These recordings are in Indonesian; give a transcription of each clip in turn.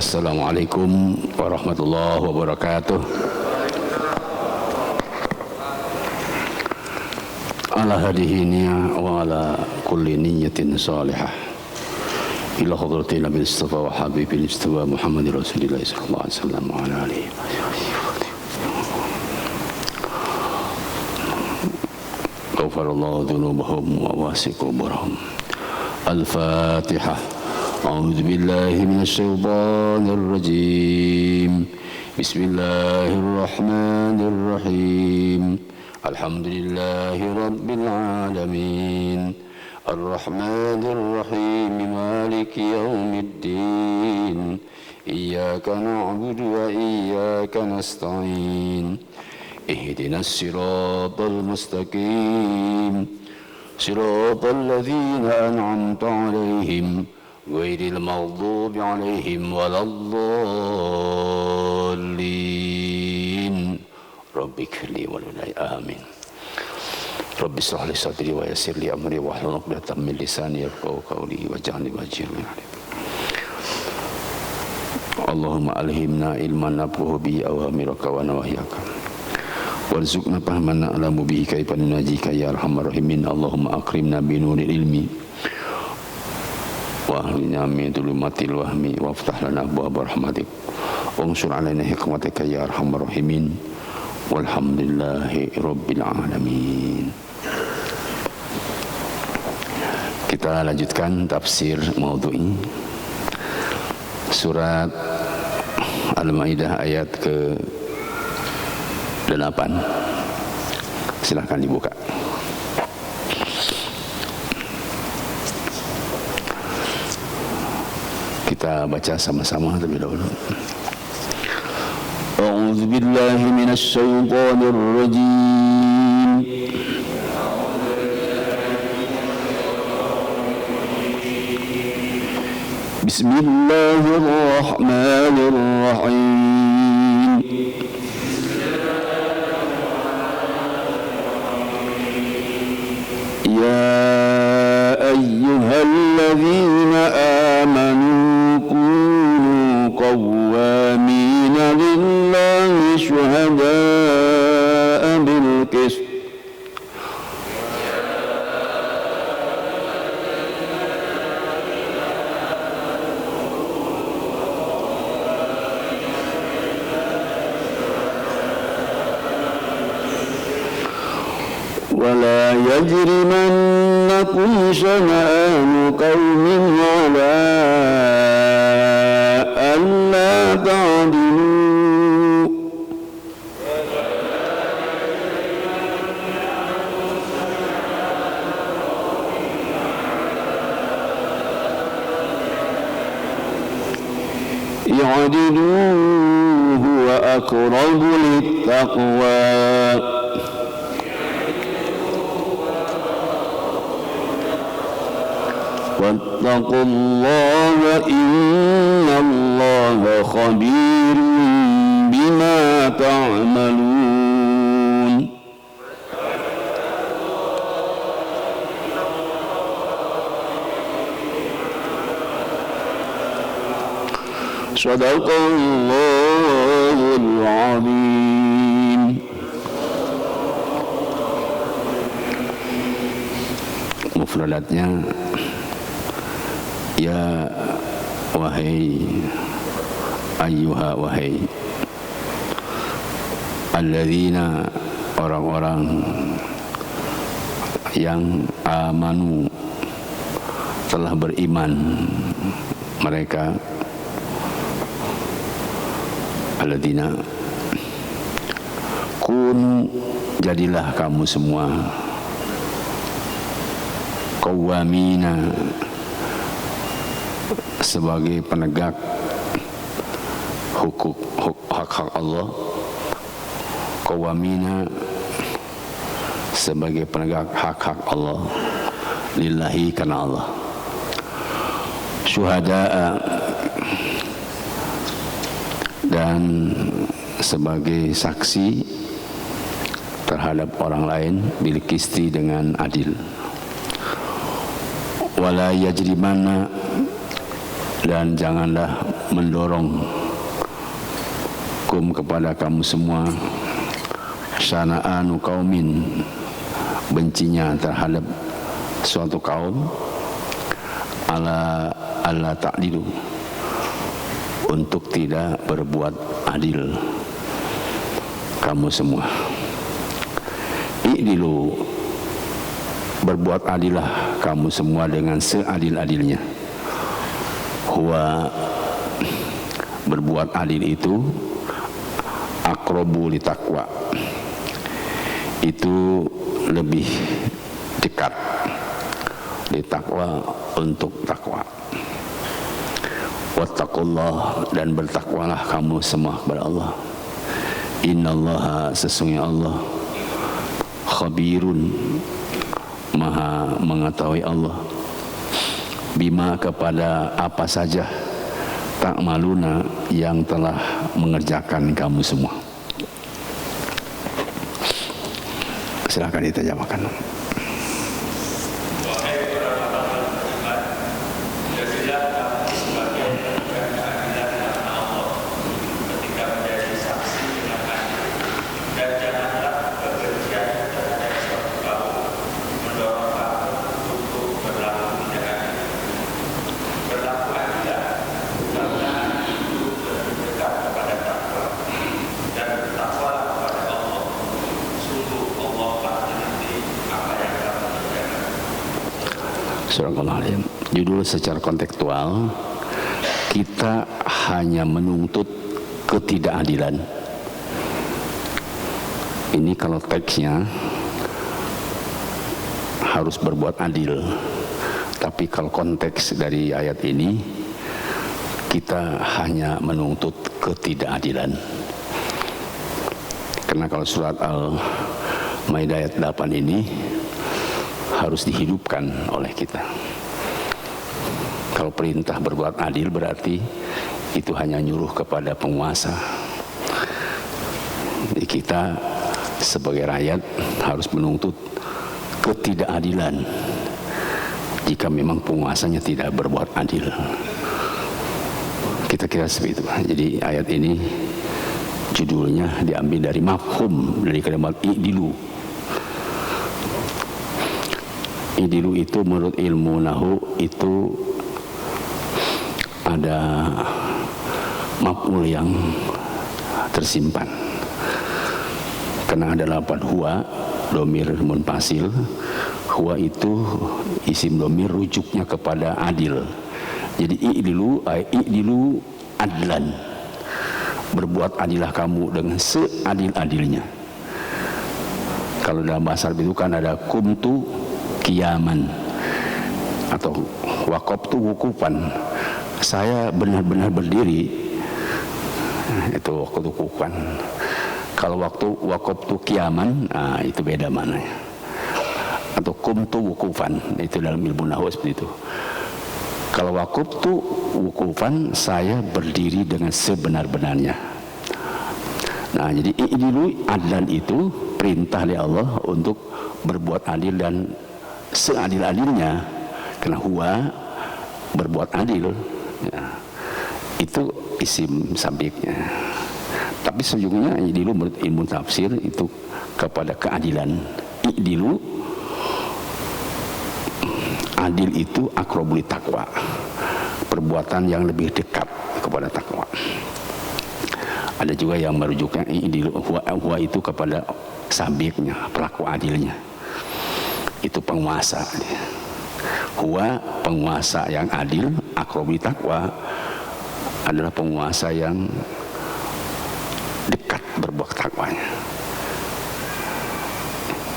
Assalamualaikum warahmatullahi wabarakatuh. Ala hadihi niyah wa ala kulli niyatin salihah ila hadratil nabi Mustafa wa habibil Mustafa Muhammad Rasulullah sallallahu alaihi wasallam wa ala alihi ghafarallahu dhunubahum wa wasi'a quburahum. Al-Fatihah. A'udzu billahi minasy syaithanir rajim. Bismillahirrahmanirrahim. Alhamdulillahi rabbil alamin. Ar-Rahmanir Rahim. Maliki yaumiddin. Iyyaka na'budu wa iyyaka nasta'in. Ihdinas siratal mustaqim. Siratal ladzina an'amta 'alaihim ghairil maghdubi 'alaihim waladdallin. Rabbighfirli wa li amin. Rabbi shrah li sadri wa yassir li amri wahlul 'uqdatam min lisani yafqahu qawli waj'alni wajiran min amri. Allahumma alhimna ilman naf'uhu bi awamiraka wa nawahyaka. Warzuqna fahman na'lamu bihi kaifa nunajika ya arhamar rahimin. Allahumma akrimna bi nuril ilmi wa ahlina min dhulumatil wahmi waftah lana abwaab rahmatik wansur alaina hikmatika ya arhamar rahimin. Walhamdulillahi rabbil alamin. Kita lanjutkan tafsir maudhu'i surat Al-Maidah ayat ke-8. Silakan dibuka. Kita baca sama-sama terlebih dahulu. A'udzu billahi minasy syaithanir rajim. Bismillahirrahmanirrahim. Ya ayyuhalladzina amanu kunu qawwamina lillahi syuhada'a bil qist. ولا يجرمنكم شنآن قوم على ألا تعدلوا اعدلوا هو أقرب للتقوى واتقوا الله إن الله خبير بما تعملون. صدق الله العظيم. Mufradatnya, ya wahai ayyuha wahai alladzina orang-orang yang amanu telah beriman mereka alladzina kun jadilah kamu semua qawwamina sebagai penegak hak-hak Allah, qawamina sebagai penegak hak-hak Allah, lillahi karena Allah, syuhada'a dan sebagai saksi terhadap orang lain bil qisti dengan adil. Wala yajrimanna dan janganlah mendorong kepada kamu semua syana'anu qaumin, bencinya terhadap suatu kaum, ala ta'dilu, untuk tidak berbuat adil kamu semua. I'dilu, berbuat adillah kamu semua dengan seadil-adilnya. Huwa, berbuat adil itu aqrabu li taqwa, itu lebih dekat li taqwa, untuk takwa. Wattaqullah, dan bertakwalah kamu semua kepada Allah. Innallaha, sesungguhnya Allah, khabirun, maha mengetahui Allah, bima, kepada apa saja, ta'maluna, yang telah mengerjakan kamu semua. Silakan diterjemahkan. Judul secara kontekstual, kita hanya menuntut ketidakadilan. Ini kalau teksnya harus berbuat adil, tapi kalau konteks dari ayat ini, kita hanya menuntut ketidakadilan. Karena kalau surat Al-Maidah ayat 8 ini harus dihidupkan oleh kita. Kalau perintah berbuat adil berarti itu hanya nyuruh kepada penguasa. Jadi kita sebagai rakyat harus menuntut ketidakadilan jika memang penguasanya tidak berbuat adil. Kita kira seperti itu. Jadi ayat ini judulnya diambil dari mafhum, dari kalimat i'dilu. I'dilu itu menurut ilmu nahu itu ada maf'ul yang tersimpan, karena ada lafaz huwa, domir munfasil. Huwa itu isim domir, rujuknya kepada adil. Jadi i'dilu adlan, berbuat adilah kamu dengan seadil-adilnya. Kalau dalam bahasa Arab itu kan ada kumtu qiyaman atau waqaftu wukufan, saya benar-benar berdiri, itu waktu wukukan. Kalau waktu waqaftu qiyaman, nah itu beda maknanya. Atau kumtu wukufan, itu dalam ilmu nahwu seperti itu. Kalau waqaftu wukufan, saya berdiri dengan sebenar-benarnya. Nah, jadi i'dilu adlan itu perintah dari Allah untuk berbuat adil dan seadil-adilnya. Karena huwa, berbuat adil, ya, itu isim sabiknya. Tapi sejujurnya i'dilu menurut ilmu tafsir itu kepada keadilan. I'dilu, adil itu aqrabu li taqwa, perbuatan yang lebih dekat kepada takwa. Ada juga yang merujuknya i'dilu huwa itu kepada sabiknya, pelaku adilnya. Itu penguasa. Huwa, penguasa yang adil, aqrabu li taqwa adalah penguasa yang dekat berbuat takwanya.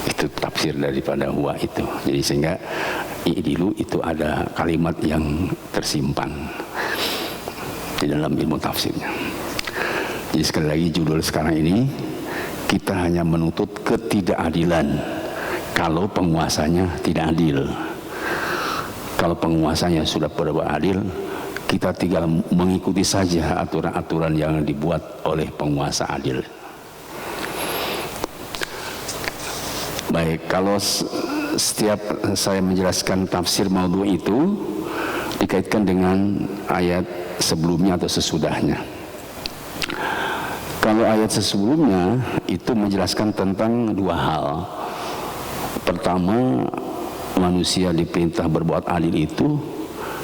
Itu tafsir daripada huwa itu. Jadi sehingga i'dilu itu ada kalimat yang tersimpan di dalam ilmu tafsirnya. Jadi sekali lagi judul sekarang ini, kita hanya menuntut ketidakadilan kalau penguasanya tidak adil. Kalau penguasanya sudah berbuat adil, kita tinggal mengikuti saja aturan-aturan yang dibuat oleh penguasa adil. Baik, kalau setiap saya menjelaskan tafsir maudhu itu, dikaitkan dengan ayat sebelumnya atau sesudahnya. Kalau ayat sebelumnya itu menjelaskan tentang dua hal. Pertama, manusia diperintah berbuat adil itu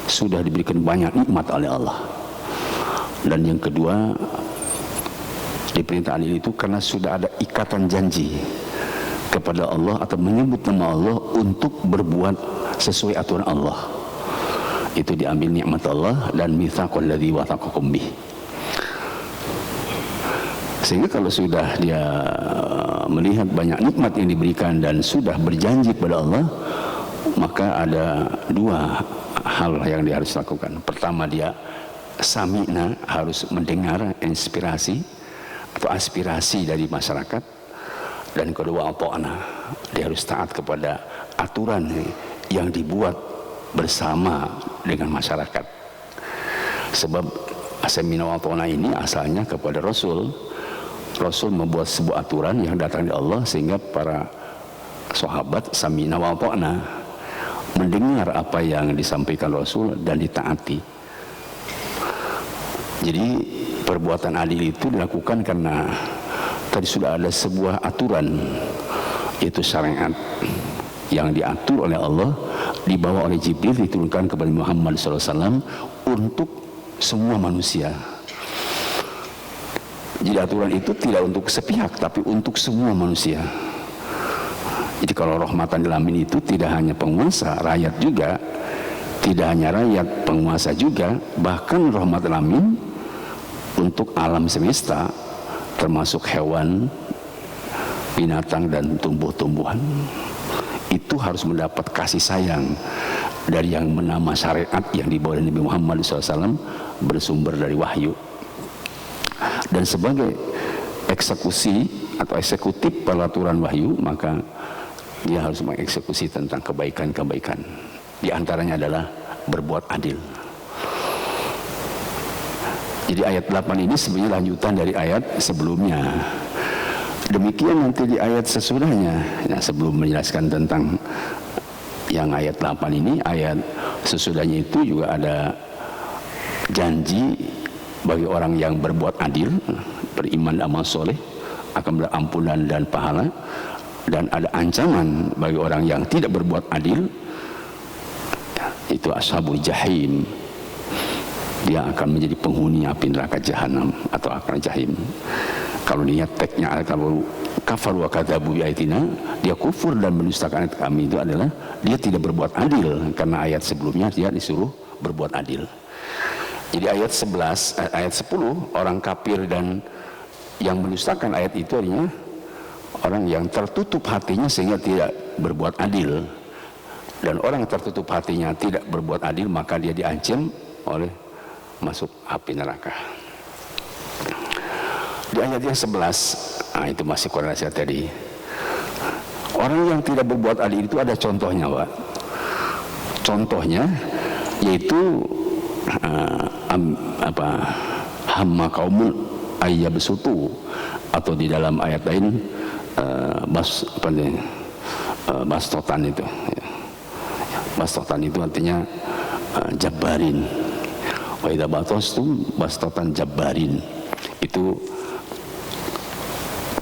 sudah diberikan banyak nikmat oleh Allah. Dan yang kedua, diperintah adil itu karena sudah ada ikatan janji kepada Allah atau menyebut nama Allah untuk berbuat sesuai aturan Allah. Itu diambil nikmat Allah dan mitsaqal ladzi wathaqakum bih. Sehingga kalau sudah dia melihat banyak nikmat yang diberikan dan sudah berjanji kepada Allah, maka ada dua hal yang dia harus lakukan. Pertama, dia sami'na, harus mendengar inspirasi atau aspirasi dari masyarakat. Dan kedua, ata'na, dia harus taat kepada aturan yang dibuat bersama dengan masyarakat. Sebab sami'na wa ata'na ini asalnya kepada Rasul. Rasul membuat sebuah aturan yang datang dari Allah, sehingga para sahabat sami'na wa ata'na, mendengar apa yang disampaikan Rasul dan ditaati. Jadi perbuatan adil itu dilakukan karena tadi sudah ada sebuah aturan, yaitu syariat yang diatur oleh Allah, dibawa oleh Jibril, diturunkan kepada Muhammad SAW untuk semua manusia. Jadi aturan itu tidak untuk sepihak, tapi untuk semua manusia. Jadi kalau rahmatan lil alamin itu tidak hanya penguasa, rakyat juga. Tidak hanya rakyat, penguasa juga. Bahkan rahmatan lil alamin untuk alam semesta, termasuk hewan, binatang dan tumbuh-tumbuhan. Itu harus mendapat kasih sayang dari yang menama syariat yang dibawa Nabi Muhammad SAW, bersumber dari wahyu. Dan sebagai eksekusi atau eksekutif peraturan wahyu, maka dia harus mengeksekusi tentang kebaikan-kebaikan. Di antaranya adalah berbuat adil. Jadi ayat 8 ini sebenarnya lanjutan dari ayat sebelumnya. Demikian nanti di ayat sesudahnya. Nah, sebelum menjelaskan tentang yang ayat 8 ini, ayat sesudahnya itu juga ada janji bagi orang yang berbuat adil, beriman dan amal soleh, akan berampunan dan pahala. Dan ada ancaman bagi orang yang tidak berbuat adil, itu ashabul jahim, dia akan menjadi penghuni api neraka jahanam atau akan jahim. Kalau lihat teksnya, kalau kafar wa kadzabu bi ayatina, dia kufur dan mendustakan ayat kami, itu adalah dia tidak berbuat adil, karena ayat sebelumnya dia disuruh berbuat adil. Jadi ayat 10, orang kafir dan yang mendustakan ayat itu artinya orang yang tertutup hatinya sehingga tidak berbuat adil. Dan orang yang tertutup hatinya tidak berbuat adil, maka dia diancam oleh masuk api neraka. Di ayat yang 11, itu masih korelasi tadi. Orang yang tidak berbuat adil itu ada contohnya, Pak. Contohnya yaitu hamma qaumun ayyabsutu, atau di dalam ayat lain bastotan itu. Bastotan itu artinya jabbarin. Wa idza batastum bastotan jabbarin. Itu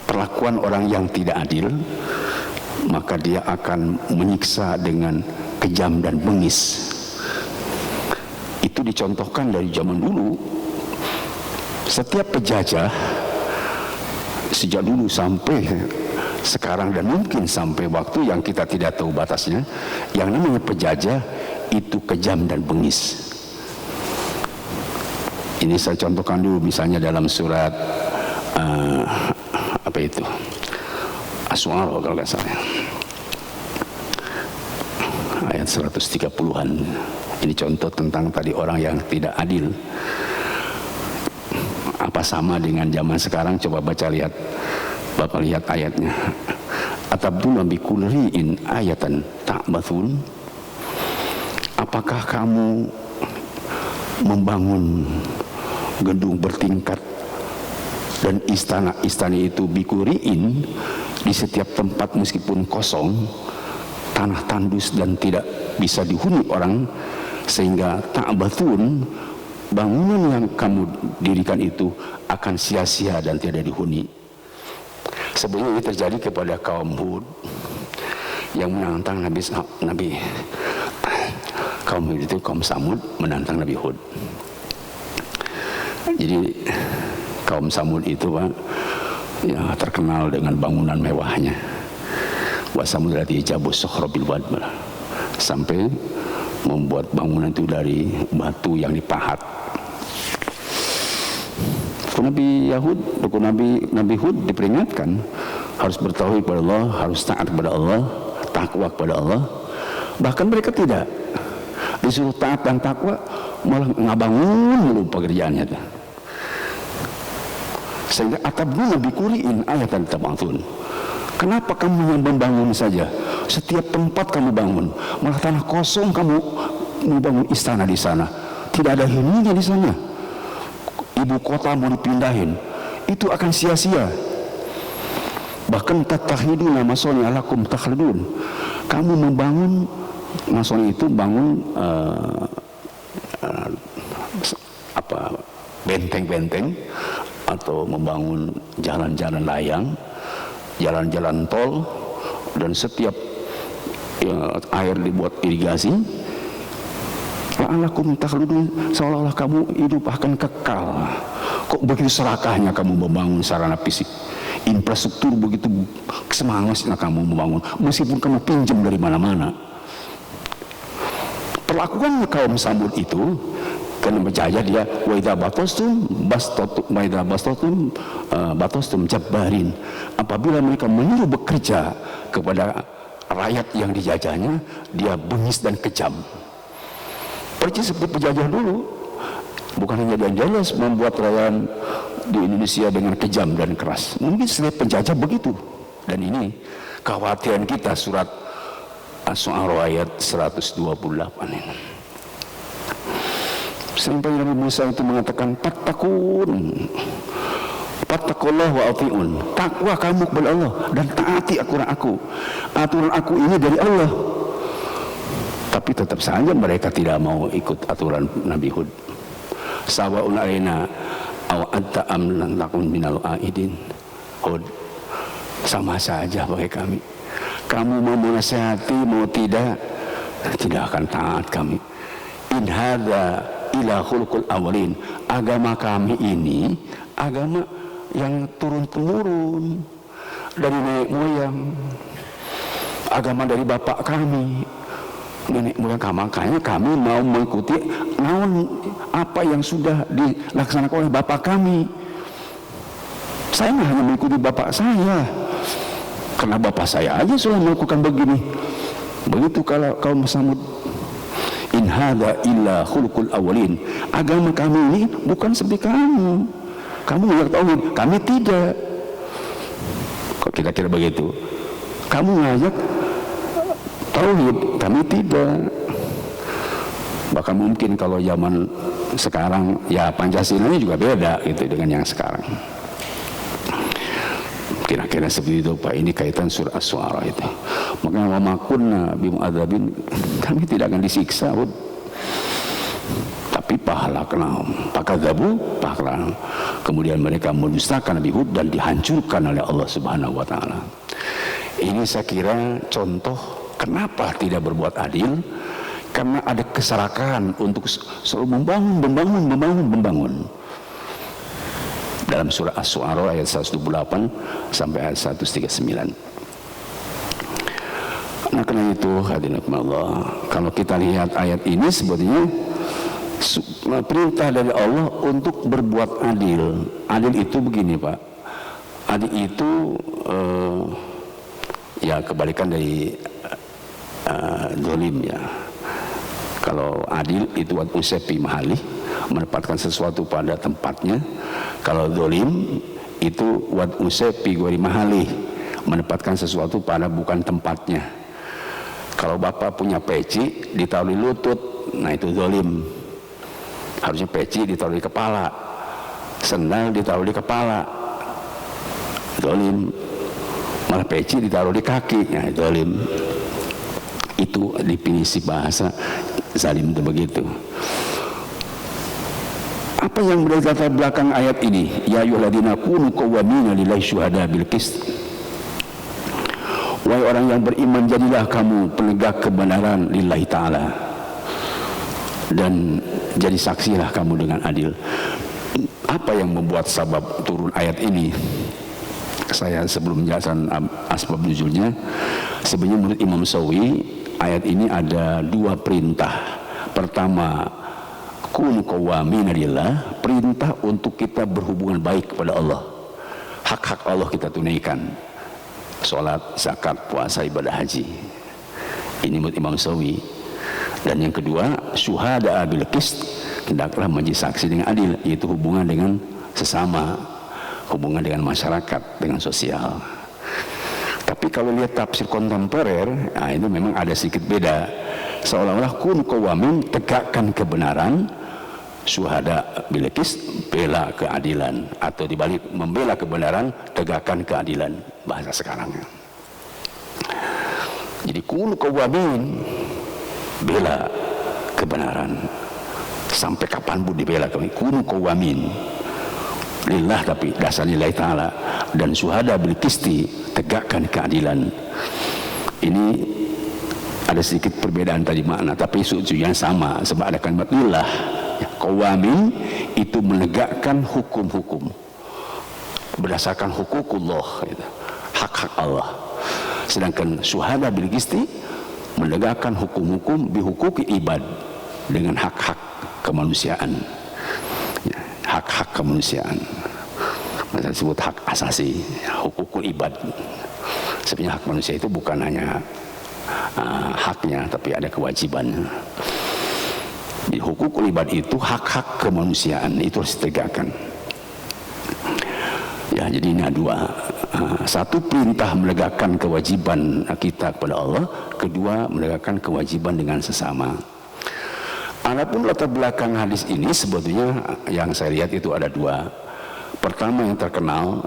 perlakuan orang yang tidak adil, maka dia akan menyiksa dengan kejam dan bengis. Itu dicontohkan dari zaman dulu. Setiap penjajah sejak dulu sampai sekarang, dan mungkin sampai waktu yang kita tidak tahu batasnya, yang namanya penjajah itu kejam dan bengis. Ini saya contohkan dulu, misalnya dalam surat As-Su'ara kalau nggak salah, ayat 130-an. Ini contoh tentang tadi orang yang tidak adil. Apa sama dengan zaman sekarang? Coba baca, lihat, Bapak lihat ayatnya. Atabduna bikulli in ayatan ta'bathun. Apakah kamu membangun gedung bertingkat dan istana-istana itu bikuriin, di setiap tempat meskipun kosong, tanah tandus dan tidak bisa dihuni orang, sehingga ta'batun, bangunan yang kamu dirikan itu akan sia-sia dan tidak dihuni. Sebenarnya ini terjadi kepada kaum Hud yang menantang Nabi kaum Hud itu, kaum Samud menantang Nabi Hud. Jadi kaum Samud itu Pak, ya, terkenal dengan bangunan mewahnya. Wa samudrati jabus sokhrobil wad, sampai membuat bangunan itu dari batu yang dipahat. Nabi Hud diperingatkan harus bertauhid kepada Allah, harus taat kepada Allah, takwa kepada Allah. Bahkan mereka tidak disuruh taat dan takwa, malah ngabangun dulu pekerjaannya. Sehingga atabuna bikuriin ayatan tabatun. Kenapa kamu yang membangun saja? Setiap tempat kamu bangun, malah tanah kosong kamu membangun istana di sana. Tidak ada huninya di sana. Ibu kota mau dipindahin, itu akan sia-sia. Bahkan tattahiduna masoni alakum takhludun. Kamu membangun, masoni itu bangun benteng-benteng, atau membangun jalan-jalan layang, jalan-jalan tol, dan setiap air dibuat irigasi. La'alakum takhludun, seolah-olah kamu hidup akan kekal. Kok begitu serakahnya kamu membangun sarana fisik, infrastruktur begitu semangatnya kamu membangun, meskipun kamu pinjam dari mana-mana. Perlakuan kaum Samud itu karena berjaya dia, wa idza batostum jabbarin. Apabila mereka menyuruh bekerja kepada rakyat yang dijajahnya, dia bengis dan kejam. Persis seperti penjajah dulu, bukan hanya jelas membuat rakyat di Indonesia dengan kejam dan keras. Mungkin setiap penjajah begitu. Dan ini kekhawatiran kita, surat Asy-Syu'ara ayat 128 ini. Sampai Nabi Musa itu mengatakan fattaqullah wa ati'un, takwa kamu kepada Allah dan taati aturan aku. Aturan aku ini dari Allah. Tapi tetap saja mereka tidak mau ikut aturan Nabi Hud. Sawa'un alaina aw anta am lam takun minal aidin. Hud, sama saja bagi kami. Kamu mau menasihati mau tidak akan taat kami. In hadza ila khuluqul awalin. Agama kami ini agama yang turun-temurun dari nenek moyang, agama dari bapak kami, nenek moyang kami. Makanya kami mau mengikuti apa yang sudah dilaksanakan oleh bapak kami. Saya hanya mengikuti bapak saya, karena bapak saya aja sudah melakukan begini. Begitu kalau kaum Samud. In hadza illa khuluqul awalin. Agama kami ini bukan seperti kamu. Kamu ngajak tauhid, kami tidak. Kok kira-kira begitu? Kamu ngajak tauhid, kami tidak. Bahkan mungkin kalau zaman sekarang ya Pancasilanya juga beda gitu dengan yang sekarang. Kira-kira seperti itu Pak. Ini kaitan surah Asy-Syu'ara itu. Maka wa ma kunna bimu'adzabin, kami tidak akan disiksa. Tapi pahalaknahum fakadzabu pahalaknahum. Kemudian mereka mendustakan Nabi Hud dan dihancurkan oleh Allah Subhanahu wa taala. Ini saya kira contoh kenapa tidak berbuat adil, karena ada keserakahan untuk selalu membangun. Dalam surah Asy-Syu'ara ayat 128 sampai ayat 139. Nah, karena itu hadirin Allah, kalau kita lihat ayat ini sebetulnya perintah dari Allah untuk berbuat adil. Adil itu begini Pak. Adil itu ya kebalikan dari zalim ya. Kalau adil itu wat usepi mahali, menempatkan sesuatu pada tempatnya. Kalau zalim itu wat usepi gori mahali, menempatkan sesuatu pada bukan tempatnya. Kalau bapak punya peci ditaruh di lutut, nah itu zalim. Harusnya peci ditaruh di kepala, sendal ditaruh di kepala, zalim. Malah peci ditaruh di kaki, nah zalim. Itu definisi bahasa zalim itu begitu. Apa yang berlatar belakang ayat ini? Ya ayyuhalladzina kunu qawwamina lillahi syuhada bil qist. Wahai orang yang beriman, jadilah kamu penegak kebenaran lillahi ta'ala, dan jadi saksilah kamu dengan adil. Apa yang membuat sabab turun ayat ini? Saya sebelum menjelaskan asbab nuzulnya, sebenarnya menurut Imam Sawi, ayat ini ada dua perintah. Pertama, kunu qawwamina lillah, perintah untuk kita berhubungan baik kepada Allah. Hak-hak Allah kita tunaikan. Salat, zakat, puasa, ibadah haji. Ini menurut Imam Sawi. Dan yang kedua, syuhada bil qist, hendaklah menjadi saksi dengan adil, yaitu hubungan dengan sesama, hubungan dengan masyarakat, dengan sosial. Tapi kalau lihat tafsir kontemporer, nah itu memang ada sedikit beda. Seolah-olah kun qawamin, tegakkan kebenaran, syuhada bil qist, bela keadilan, atau dibalik membela kebenaran, tegakkan keadilan, bahasa sekarangnya. Jadi kun qawamin, bela kebenaran sampai kapanpun dibela. Kun qawamin lillah, tapi dasar lillahi ta'ala, dan syuhada bil qisti, tegakkan keadilan. Ini ada sedikit perbedaan tadi makna, tapi sujudnya sama, sebab ada kalimat lillah. Qawamin itu menegakkan hukum-hukum berdasarkan hukukullah, hak-hak Allah. Sedangkan syuhada bil qisti menegakkan hukum-hukum bihukuki ibad, dengan hak-hak kemanusiaan, hak-hak kemanusiaan. Maka disebut hak asasi, hukukul ibad. Sebenarnya hak manusia itu bukan hanya haknya, tapi ada kewajibannya. Di hukukul ibad itu hak-hak kemanusiaan, itu harus ditegakkan. Ya, jadi ini ada dua. Satu, perintah menegakkan kewajiban kita kepada Allah. Kedua, menegakkan kewajiban dengan sesama. Adapun latar belakang hadis ini sebetulnya yang saya lihat itu ada dua. Pertama yang terkenal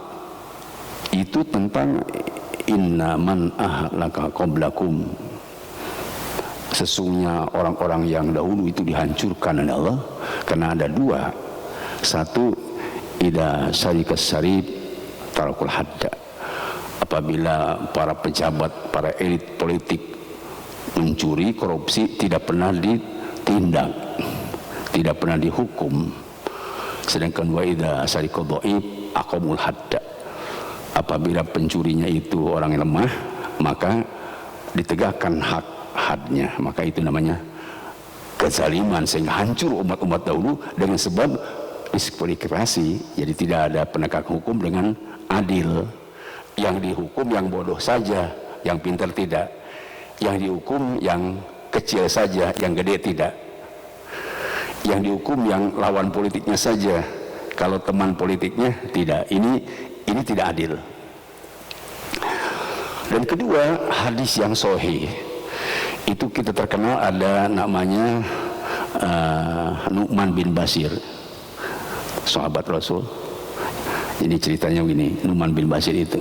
itu tentang inna man ahlaka qablakum, sesungguhnya orang-orang yang dahulu itu dihancurkan oleh Allah karena ada dua. Satu, idza syarikas syarib tarakul hadda, apabila para pejabat, para elit politik mencuri, korupsi, tidak pernah ditindak, tidak pernah dihukum. Sedangkan wa idza syarikal dhaif aqamul hadda, apabila pencurinya itu orang yang lemah, maka ditegakkan hadnya. Maka itu namanya kezaliman, sehingga hancur umat-umat dahulu dengan sebab diskualifikasi. Jadi tidak ada penegakan hukum dengan adil. Yang dihukum yang bodoh saja, yang pintar tidak. Yang dihukum yang kecil saja, yang gede tidak. Yang dihukum yang lawan politiknya saja, kalau teman politiknya tidak. Ini tidak adil. Dan kedua, hadis yang sahih itu kita terkenal ada namanya Nu'man bin Bashir, sahabat Rasul. Ini ceritanya begini, Nu'man bin Bashir itu,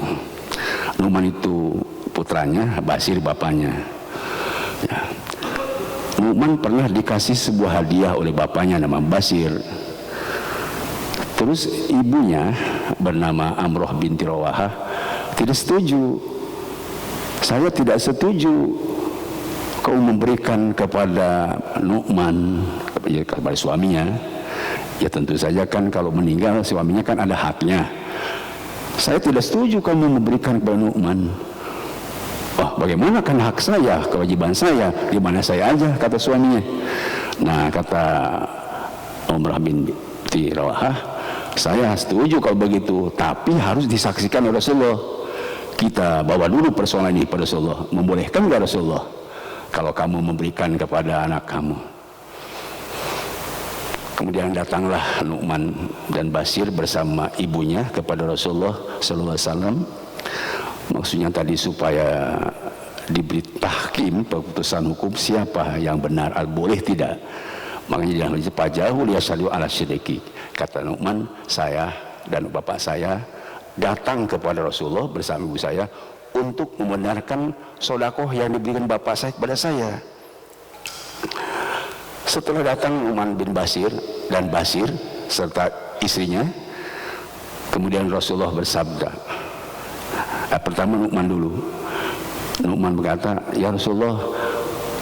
Nu'man itu putranya, Bashir bapaknya. Ya. Nu'man pernah dikasih sebuah hadiah oleh bapaknya nama Bashir. Terus ibunya bernama Amroh binti Rawahah tidak setuju. Saya tidak setuju kau memberikan kepada Nu'man, kepada suaminya. Ya tentu saja kan kalau meninggal suaminya kan ada haknya. Saya tidak setuju kamu memberikan kepada Nu'man. Oh, bagaimana kan hak saya, kewajiban saya, di mana saya aja, kata suaminya. Nah, kata Amroh binti Rawahah, saya setuju kalau begitu, tapi harus disaksikan oleh Rasulullah. Kita bawa dulu persoalan ini pada Rasulullah. Membolehkan nggak Rasulullah kalau kamu memberikan kepada anak kamu? Kemudian datanglah Nu'man dan Bashir bersama ibunya kepada Rasulullah sallallahu alaihi wasallam. Maksudnya tadi supaya diberi tahkim, keputusan hukum siapa yang benar, boleh tidak. Makanya jangan pajahul yasadu ala syiriki. Kata Nu'man, saya dan bapak saya datang kepada Rasulullah bersama ibu saya untuk membenarkan sedekah yang diberikan bapak saya kepada saya. Setelah datang Nu'man bin Bashir dan Bashir serta istrinya, kemudian Rasulullah bersabda, pertama Nu'man dulu. Nu'man berkata, ya Rasulullah,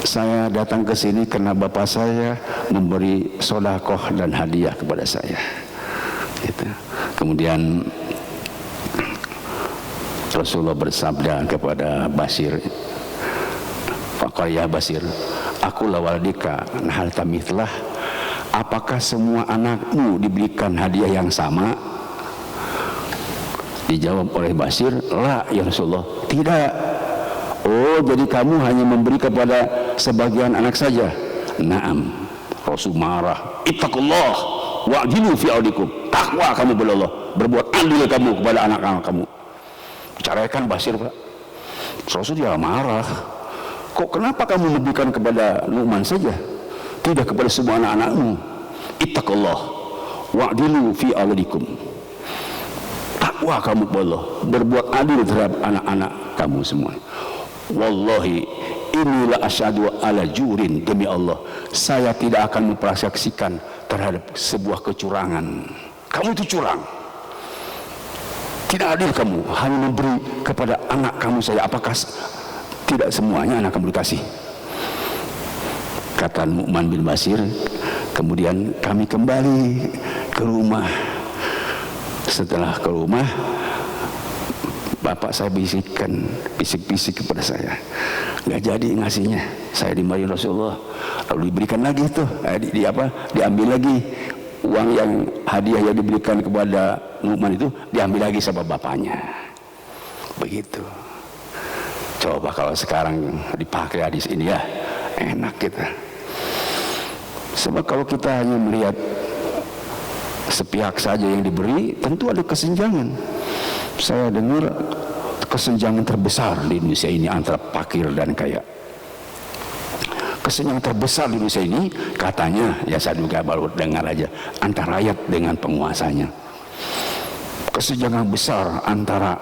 saya datang ke sini karena bapak saya memberi sedekah dan hadiah kepada saya. Gitu. Kemudian Rasulullah bersabda kepada Bashir, faqala ya Bashir, aku lawaladika nahal tamithlah, apakah semua anakmu diberikan hadiah yang sama? Dijawab oleh Bashir, la ya Rasulullah, tidak. Oh, jadi kamu hanya memberi kepada sebagian anak saja? Naam. Rasul marah, ittaqullah wa'dilu fi audikum, takwa kamu kepada Allah, berbuat adil kamu kepada anak-anak kamu. Bicarakan Bashir, Pak. Rasul dia marah, kok kenapa kamu memberikan kepada Nu'man saja, tidak kepada semua anak-anakmu? Ittaqullah wa'dilu fi audikum, takwa kamu kepada Allah, berbuat adil terhadap anak-anak kamu semua. Wallahi inilah asyhadu ala jurin, demi Allah saya tidak akan mempersaksikan terhadap sebuah kecurangan. Kamu itu curang, tidak adil, kamu hanya memberi kepada anak kamu saja. Apakah tidak semuanya anak kamu dikasih? Kata Nu'man bin Bashir, kemudian kami kembali ke rumah. Setelah ke rumah, bapak saya bisik-bisik kepada saya, nggak jadi ngasihnya. Saya dimarahi Rasulullah, lalu diberikan lagi itu, diambil lagi uang yang hadiah yang diberikan kepada Nu'man itu, diambil lagi sama bapaknya. Begitu. Coba kalau sekarang dipakai hadis ini, ya enak kita. Sebab kalau kita hanya melihat sepihak saja yang diberi, tentu ada kesenjangan. Saya dengar kesenjangan terbesar di Indonesia ini antara fakir dan kaya. Kesenjangan terbesar di Indonesia ini katanya, ya saya juga baru dengar aja, antara rakyat dengan penguasanya. Kesenjangan besar antara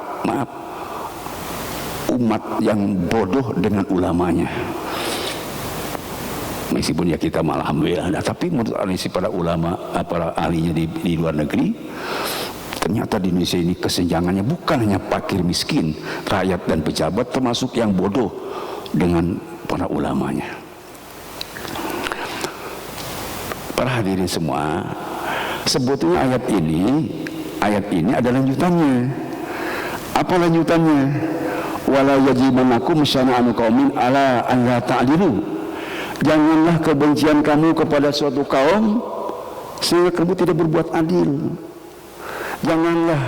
umat yang bodoh dengan ulamanya. Meskipun ya kita malah alhamdulillah, tapi menurut analisis para ulama, para ahlinya di luar negeri, ternyata di Indonesia ini kesenjangannya bukan hanya fakir miskin, rakyat dan pejabat, termasuk yang bodoh dengan para ulamanya. Para hadirin semua, sebetulnya ayat ini ada lanjutannya. Apa lanjutannya? Wala yajibanakum syana'anu qaumin ala an la ta'dilu. Janganlah kebencian kamu kepada suatu kaum sehingga kamu tidak berbuat adil. Janganlah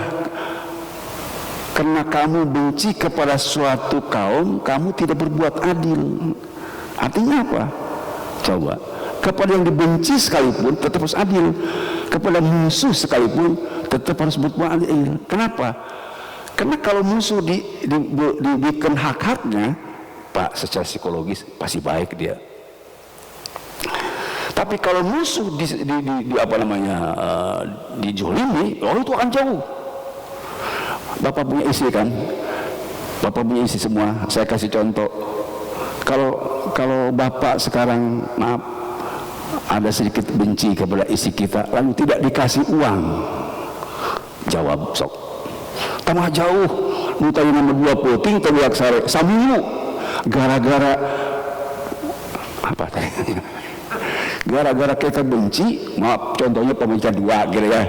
karena kamu benci kepada suatu kaum, kamu tidak berbuat adil. Artinya apa? Coba, kepada yang dibenci sekalipun tetap harus adil, kepada musuh sekalipun tetap harus berbuat adil. Kenapa? Karena kalau musuh diberikan hak-haknya, Pak, secara psikologis pasti baik dia. Tapi kalau musuh dijolimi, itu akan jauh. Bapak punya istri kan? Bapak punya istri semua. Saya kasih contoh. Kalau bapak sekarang, maaf, ada sedikit benci kepada istri kita, lalu tidak dikasih uang, jawab sok. Tambah jauh, nutari nomor 2 puting, terlihat sare, samu, gara-gara apa tadi? Gara-gara kita benci, maaf, contohnya pemecah 2 gitu ya.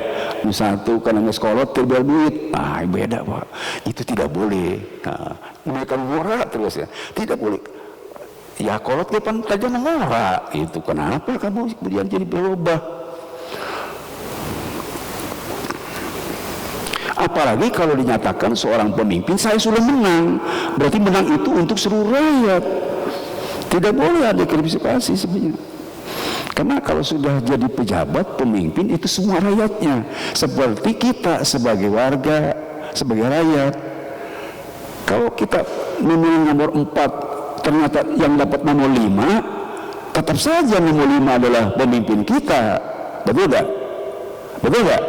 Satu karena sekolot terjual duit, beda Pak, itu tidak boleh. Mereka murah terus ya, tidak boleh. Ya kolot depan saja murah, itu kenapa kamu kemudian jadi berubah? Apalagi kalau dinyatakan seorang pemimpin saya sudah menang, berarti menang itu untuk seluruh rakyat. Tidak boleh ada klarifikasi sebenarnya. Karena kalau sudah jadi pejabat, pemimpin itu semua rakyatnya. Seperti kita sebagai warga, sebagai rakyat. Kalau kita memilih nomor 4, ternyata yang dapat nomor 5, tetap saja nomor 5 adalah pemimpin kita. Betul tak? Betul tak?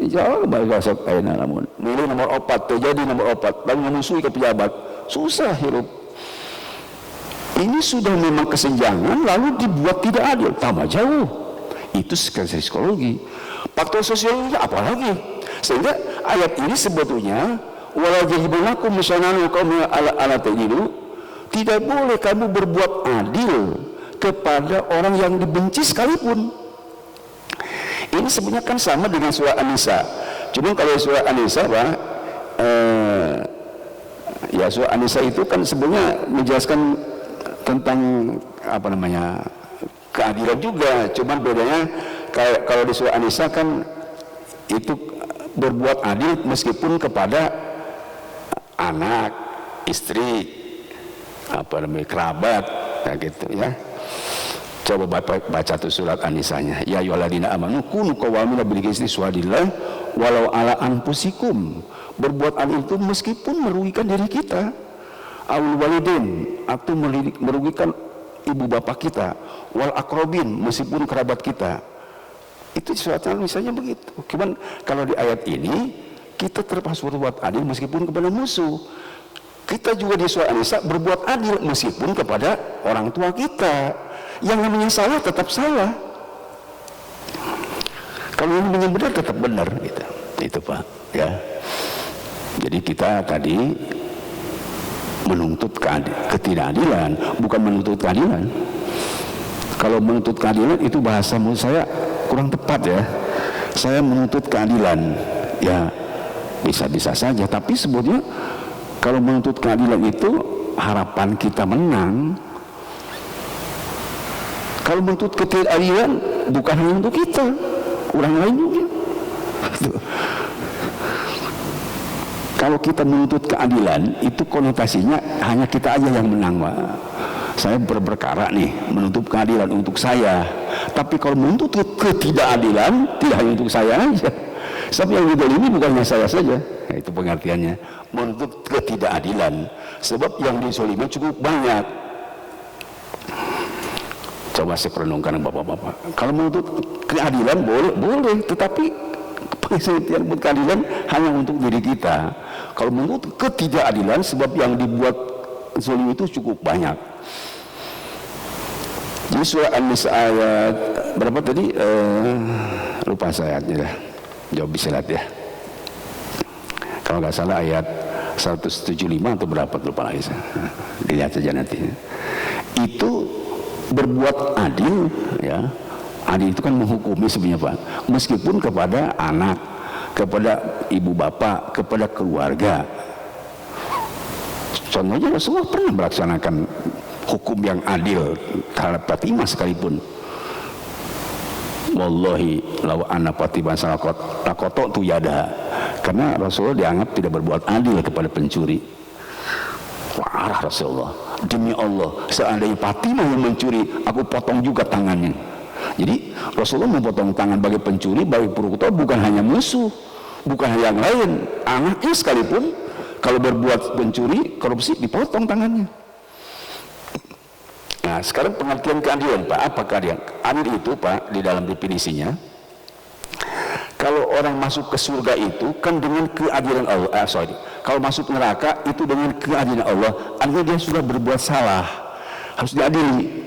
Jauh bahasa namun milih nomor 4, terjadi nomor 4, lalu memusuhi ke pejabat, susah hidup. Ini sudah memang kesenjangan lalu dibuat tidak adil, tambah jauh. Itu secara psikologi. Faktor sosiologi apalagi? Sehingga ayat ini sebetulnya wala jahibanakum misalnya kaum ala tajidu, tidak boleh kamu berbuat adil kepada orang yang dibenci sekalipun. Ini sebenarnya kan sama dengan surah An-Nisa. Cuma kalau surah An-Nisa ya surah An-Nisa itu kan sebenarnya menjelaskan tentang apa namanya keadilan juga. Cuman bedanya kalau di surah An-Nisa kan itu berbuat adil meskipun kepada anak, istri, apa namanya kerabat, kayak gitu ya. Coba baca tuh surat An-Nisanya. Ya ayyuhalladzina amanu kunu qawwamina bil qisti syuhadillah walau ala anfusikum. Berbuat adil itu meskipun merugikan diri kita, awul walidin, atau merugikan ibu bapak kita, wal akrobin, meskipun kerabat kita. Itu surat An-Nisanya begitu. Cuman kalau di ayat ini kita terpaksa berbuat adil meskipun kepada musuh. Kita juga di surah An-Nisa berbuat adil meskipun kepada orang tua kita. Yang namanya salah tetap salah. Kalau yang namanya benar tetap benar gitu. Itu Pak ya. Jadi kita tadi menuntut ketidakadilan, bukan menuntut keadilan. Kalau menuntut keadilan itu bahasa menurut saya kurang tepat ya. Saya menuntut keadilan ya bisa-bisa saja, tapi sebetulnya kalau menuntut keadilan itu harapan kita menang. Kalau menuntut ketidakadilan bukan hanya untuk kita, orang lain juga. Kalau kita menuntut keadilan itu konotasinya hanya kita aja yang menang, Pak. Saya berperkara nih menuntut keadilan untuk saya. Tapi kalau menuntut ketidakadilan tidak hanya untuk saya aja. Sebab yang didolimi bukannya saya saja. Nah, itu pengertiannya. Menuntut ketidakadilan. Sebab yang dizolimi cukup banyak. Coba saya perenungkan bapak-bapak. Kalau menuntut keadilan boleh, tetapi pengertian keadilan hanya untuk diri kita. Kalau menuntut ketidakadilan, sebab yang dibuat zalim itu cukup banyak. Jadi surah An-Nisa ayat berapa tadi? Lupa saya ayatnya dah. Jawab bisa lihat ya. Kalau nggak salah ayat 175 atau berapa lupa lagi saya. Dilihat saja nanti. Itu berbuat adil ya. Adil itu kan menghukumi sebenarnya Pak, meskipun kepada anak, kepada ibu bapak, kepada keluarga. Contohnya Rasulullah pernah melaksanakan hukum yang adil terhadap Fatimah sekalipun. Wallahi law anna Fatimah salakoto tu yada, karena Rasulullah dianggap tidak berbuat adil kepada pencuri. Wah Rasulullah, demi Allah, seandainya Fatimah yang mencuri, aku potong juga tangannya. Jadi Rasulullah memotong tangan bagi pencuri, bagi koruptor, bukan hanya musuh, bukan hanya yang lain, anaknya sekalipun kalau berbuat pencuri, korupsi, dipotong tangannya. Nah sekarang pengertian keadilan Pak, apa keadilan? Adil itu Pak di dalam definisinya, kalau orang masuk ke surga itu kan dengan keadilan Allah. Kalau masuk neraka itu dengan keadilan Allah. Artinya dia sudah berbuat salah, harus diadili.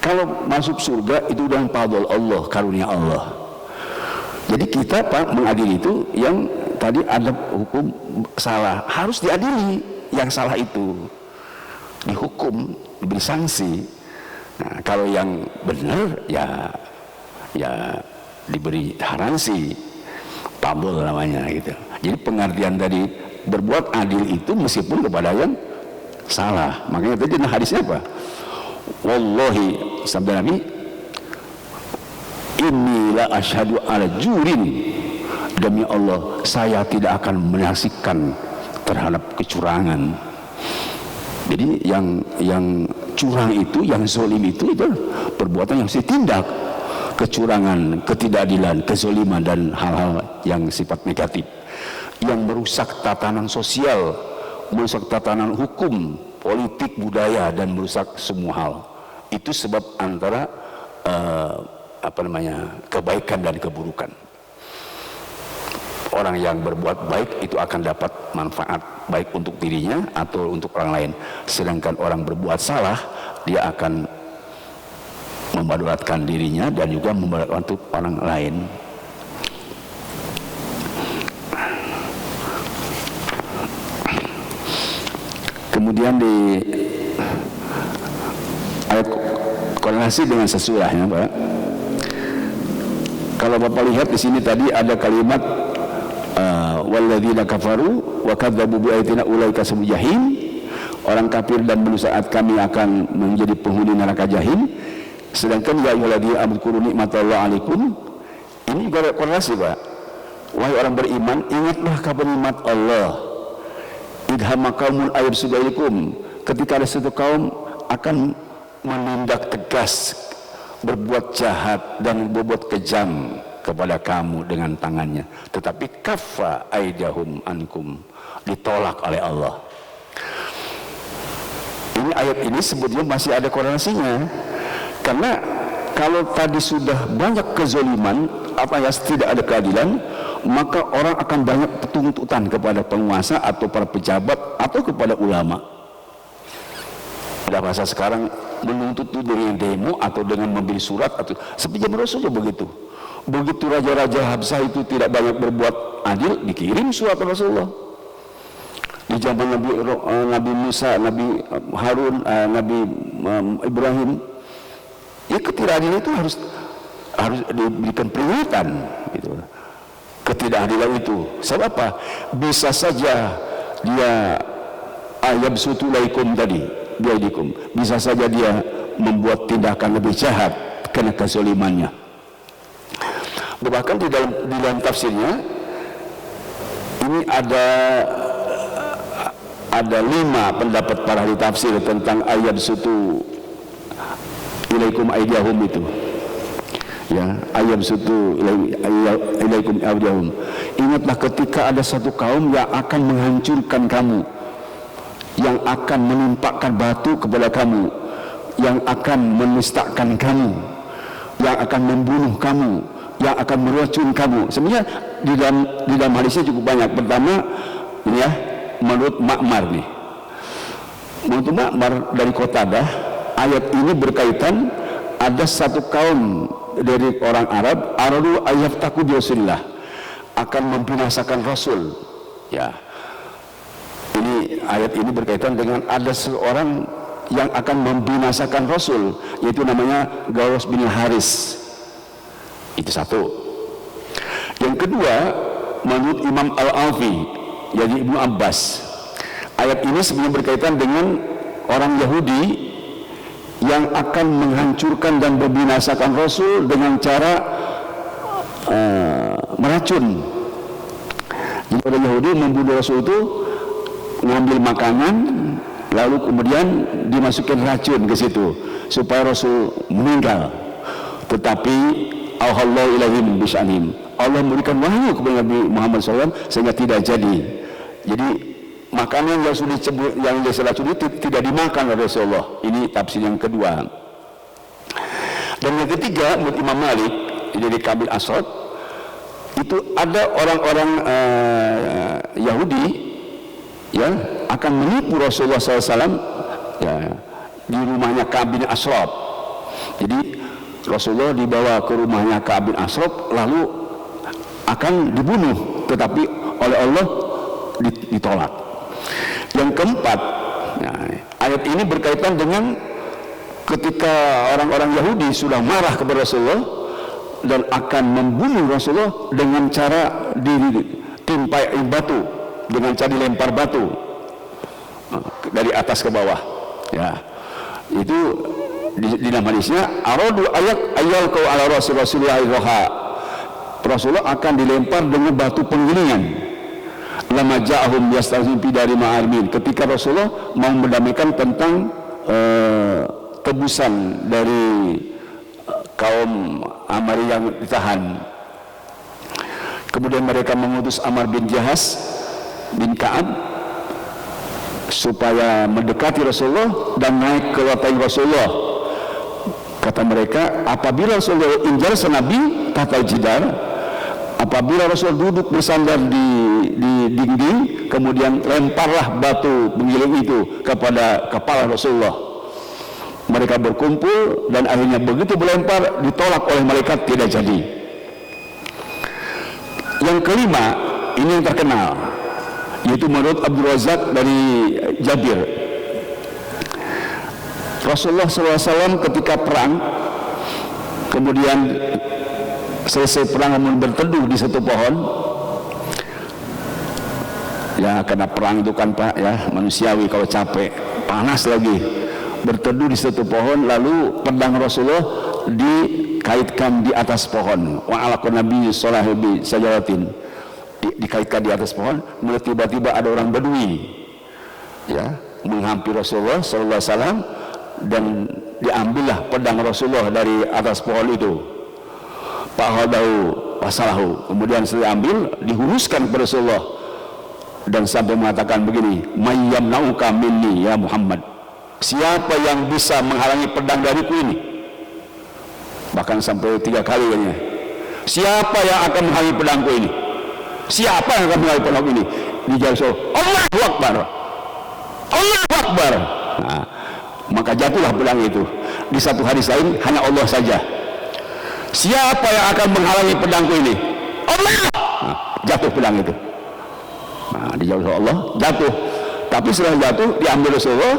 Kalau masuk surga itu dengan fadl Allah, karunia Allah. Jadi kita Pak mengadili itu yang tadi ada hukum salah, harus diadili. Yang salah itu dihukum, diberi sanksi. Nah, kalau yang benar ya diberi garansi, fadl namanya gitu. Jadi pengertian tadi berbuat adil itu meskipun kepada yang salah. Makanya tadi hadisnya apa? Wallahi sabda Nabi, inni la asyhadu ala jurin, demi Allah saya tidak akan menyaksikan terhadap kecurangan. Jadi yang curang itu, yang zalim itu perbuatan yang harus ditindak. Kecurangan, ketidakadilan, kezaliman dan hal-hal yang sifat negatif yang merusak tatanan sosial, merusak tatanan hukum, politik, budaya, dan merusak semua hal. Itu sebab antara kebaikan dan keburukan. orang yang berbuat baik itu akan dapat manfaat baik untuk dirinya atau untuk orang lain. Sedangkan orang berbuat salah, dia akan memudaratkan dirinya dan juga memudaratkan untuk orang lain. Kemudian di ayat korelasi dengan sesurahnya, Pak. Kalau Bapak lihat di sini tadi ada kalimat walladzina kafaru wa kadzdzabu bi ayatina ulaika ashabul jahim. Orang kafir dan berusaha kami akan menjadi penghuni neraka jahim. Sedangkan ya ayyuhalladzina amanu dzkuru nikmatallahi 'alaikum. Ini juga korelasi, Pak. Wahai orang beriman, ingatlah kabar nikmat Allah. Idhama qaumun ayyabsudaikum, ketika ada satu kaum akan menindak tegas, berbuat jahat dan berbuat kejam kepada kamu dengan tangannya, tetapi kaffa aidahum ankum, ditolak oleh Allah. Ini ayat ini sebetulnya masih ada korelasinya, karena kalau tadi sudah banyak kezaliman, tidak ada keadilan, maka orang akan banyak tuntutan kepada penguasa atau para pejabat atau kepada ulama. Pada masa sekarang menuntut itu dengan demo atau dengan memberi surat, atau seperti zaman Rasul begitu. Begitu raja-raja Habsah itu tidak banyak berbuat adil, dikirim surat Rasulullah. Di zaman Nabi Musa, Nabi Harun, Nabi Ibrahim, ya ketidakadilan itu harus diberikan peringatan gitu. Ketidakadilan itu sebab apa? Bisa saja dia ayabsutulaikum tadi biaidikum, bisa saja dia membuat tindakan lebih jahat karena kezalimannya. Bahkan di dalam tafsirnya ini ada 5 pendapat para ahli tafsir tentang ayabsutu ilaikum aidiyahum itu. Ya, ayabsutu ilaikum aidiyahum. Ingatlah ketika ada satu kaum yang akan menghancurkan kamu, yang akan menimpakan batu kepada kamu, yang akan menistakan kamu, yang akan membunuh kamu, yang akan meracun kamu. Sebenarnya di dalam hadisnya cukup banyak. Pertama, ini ya, menurut Ma'mar nih. Menurut Ma'mar dari Qatadah, ayat ini berkaitan ada satu kaum dari orang Arab, aradu ayaftaku bi Rasulillah, akan membinasakan Rasul. Ya. Ini ayat ini berkaitan dengan ada seorang yang akan membinasakan Rasul, yaitu namanya Gawas bin Haris. Itu satu. Yang kedua, menurut Imam Al-Alfi, jadi Ibnu Abbas, ayat ini sebenarnya berkaitan dengan orang Yahudi yang akan menghancurkan dan membinasakan Rasul dengan cara meracun. Jadi orang Yahudi membunuh Rasul itu, ngambil makanan lalu kemudian dimasukkan racun ke situ supaya Rasul meninggal. Tetapi Allah ilahim bisya'nim, Allah memberikan wahyu kepada Nabi Muhammad SAW sehingga tidak jadi. Jadi makanan yang sudah disebut, yang diracun itu tidak dimakan oleh Rasulullah. Ini tafsir yang kedua. Dan yang ketiga, menurut Imam Malik, jadi Kabil Asad, itu ada orang-orang Yahudi yang akan menipu Rasulullah SAW ya, di rumahnya Ka'ab bin Ashraf. Jadi Rasulullah dibawa ke rumahnya Ka'ab bin Ashraf lalu akan dibunuh, tetapi oleh Allah ditolak. Yang keempat, nah, ayat ini berkaitan dengan ketika orang-orang Yahudi sudah marah kepada Rasulullah dan akan membunuh Rasulullah dengan cara ditimpai batu, dengan cara dilempar batu dari atas ke bawah. Ya, itu di dalam hadisnya aradu ayal kau ala Rasulullah Rasulullah akan dilempar dengan batu penggilingan. Lama ja'ahum yastazimpi dari ma'armin, ketika Rasulullah mau mendamaikan tentang tebusan dari kaum Amar yang ditahan. Kemudian mereka mengutus Amr bin Jahas bin Ka'ab supaya mendekati Rasulullah dan naik ke lantai Rasulullah. Kata mereka, apabila Rasulullah injar senabi tatal jidar, apabila Rasul duduk bersandar di dinding, kemudian lemparlah batu penggiling itu kepada kepala Rasulullah. Mereka berkumpul dan akhirnya begitu berlempar ditolak oleh malaikat, tidak jadi. Yang kelima, ini yang terkenal, yaitu menurut Abdul Razak dari Jabir. Rasulullah SAW ketika perang, kemudian selesai perang namun berteduh di satu pohon. Ya, karena perang itu kan Pak ya, manusiawi, kalau capek, panas lagi, berteduh di satu pohon, lalu pedang Rasulullah dikaitkan di atas pohon. Wa alaqan nabi sallallahu alaihi sajaratin, dikaitkan di atas pohon. Kemudian tiba-tiba ada orang Badui ya menghampiri Rasulullah sallallahu alaihi wasallam, dan diambillah pedang Rasulullah dari atas pohon itu. Fahadahu wasalahu, kemudian setelah diambil dihunuskan kepada Rasulullah dan sampai mengatakan begini, mayyamnauka minni ya Muhammad, siapa yang bisa menghalangi pedang dariku ini? Bahkan sampai 3 kali katanya, siapa yang akan menghalangi pedangku ini? Siapa yang akan menghalangi pedangku ini? Dijawab Rasul, Allahu Akbar, Allahu Akbar. Nah, maka jatuhlah pedang itu. Di satu hadis lain hanya Allah saja. Siapa yang akan menghalangi pedangku ini? Allah. Nah, jatuh pedang itu. Nah, dijawab Allah, jatuh. Tapi setelah jatuh diambil Rasulullah,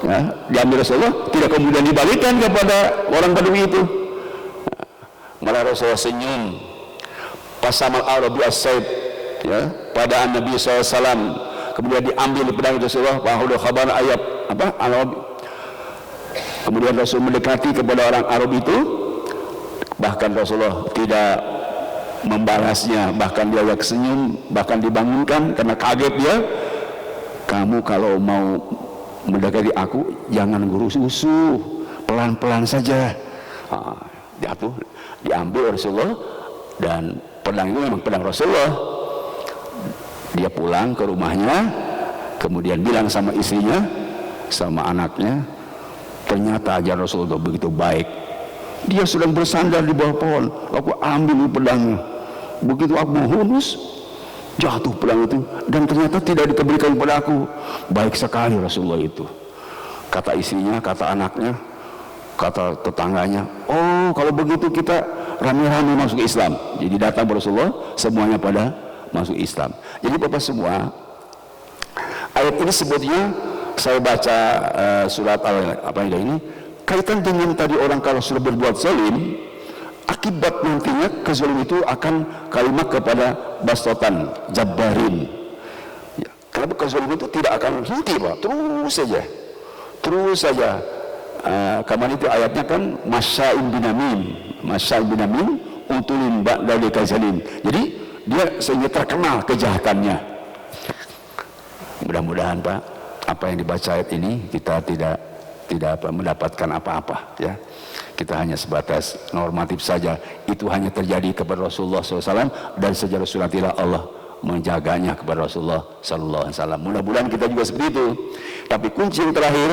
ya, diambil Rasulullah, tidak kemudian dibalikkan kepada orang Badui itu. Malah Rasulullah senyum. Pasamal Arabi as-Said, ya, pada Nabi SAW. Kemudian diambil pedang Rasulullah. Wahulu khabar ayat apa? Arabi. Kemudian Rasul mendekati kepada orang Arab itu, bahkan Rasulullah tidak membalasnya, bahkan dia agak senyum, bahkan dibangunkan karena kaget dia. Kamu kalau mau mendekati aku jangan guru-gusu, pelan-pelan saja. Jatuh, diambil Rasulullah, dan pedang itu memang pedang Rasulullah. Dia pulang ke rumahnya, kemudian bilang sama istrinya, sama anaknya, ternyata ajaran Rasulullah begitu baik. Dia sedang bersandar di bawah pohon, aku ambil pedangnya. Begitu aku hunus, jatuh pedang itu, dan ternyata tidak diberikan kepada aku. Baik sekali Rasulullah itu. Kata istrinya, kata anaknya, kata tetangganya, oh kalau begitu kita rame-rame masuk Islam. Jadi datang Rasulullah, semuanya pada masuk Islam. Jadi Bapak semua, ayat ini sebetulnya saya baca surat apa ini kaitan dengan tadi orang kalau sudah berbuat zalim, akibat nantinya kezaliman itu akan kalimat kepada bastotan jabbarin. Ya, karena kezaliman itu tidak akan henti Pak, terus saja. Kemarin itu ayatnya kan masya'in binamin utulin ba'dali kazalin. Jadi dia sehingga terkenal kejahatannya. Mudah-mudahan Pak, apa yang dibaca ayat ini kita tidak mendapatkan apa-apa ya. Kita hanya sebatas normatif saja. Itu hanya terjadi kepada Rasulullah SAW, dan sejarah suratilah Allah menjaganya kepada Rasulullah SAW. Mudah-mudahan kita juga seperti itu. Tapi kunci yang terakhir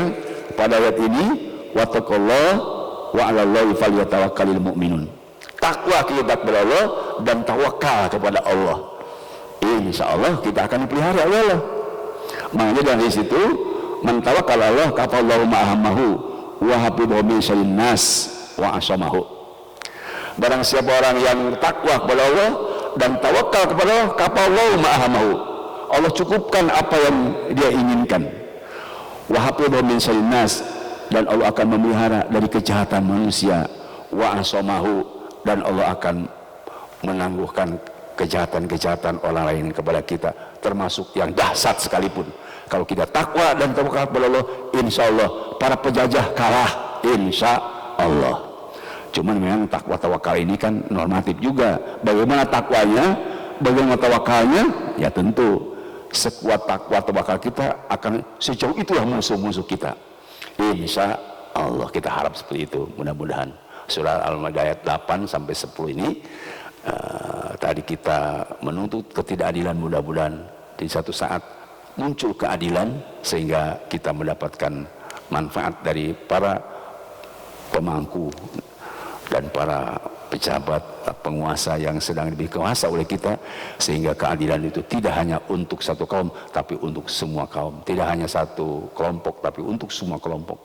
pada ayat ini, wattaqullah wa 'alallahi falyatawakkalul mu'minun. Takwa kita kepada Allah dan tawakal kepada Allah. Insya Allah kita akan dipelihara oleh Allah. Makanya dari situ, man tawakkal Allah kafallahu ma'ahamahu wa hafidhu min syarrin nas wa asamahu. Barang siapa orang yang takwa kepada Allah dan tawakal kepada Allah, kafallahu ma'ahamahu, Allah cukupkan apa yang dia inginkan. Wa hafidhu min syarrin nas, dan Allah akan memelihara dari kejahatan manusia. Wa asamahu, dan Allah akan menangguhkan kejahatan-kejahatan orang lain kepada kita, termasuk yang dahsyat sekalipun. Kalau kita takwa dan tawakal kepada Allah, insya Allah para penjajah kalah, insya Allah. Cuman memang takwa tawakal ini kan normatif juga. Bagaimana takwanya, bagaimana tawakalnya, ya tentu sekuat takwa tawakal kita akan sejauh itulah musuh-musuh kita. Insya Allah kita harap seperti itu. Mudah-mudahan. Surah Al-Maidah ayat 8 sampai 10 ini tadi kita menuntut ketidakadilan, mudah-mudahan di satu saat muncul keadilan sehingga kita mendapatkan manfaat dari para pemangku dan para pejabat, penguasa yang sedang dikuasa oleh kita, sehingga keadilan itu tidak hanya untuk satu kaum tapi untuk semua kaum, tidak hanya satu kelompok tapi untuk semua kelompok,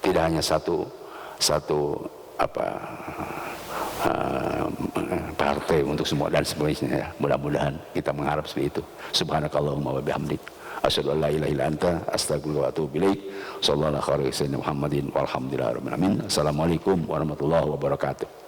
tidak hanya satu partai untuk semua dan sebagainya. Mudah-mudahan kita mengharap seperti itu. Subhanakallahumma wa bihamdik, asyhadu an la ilaha illa anta, astaghfiruka wa atubu ilaik. Sallallahu alaihi wasallam Muhammadin walhamdulillahirabbil alamin. Assalamualaikum warahmatullahi wabarakatuh.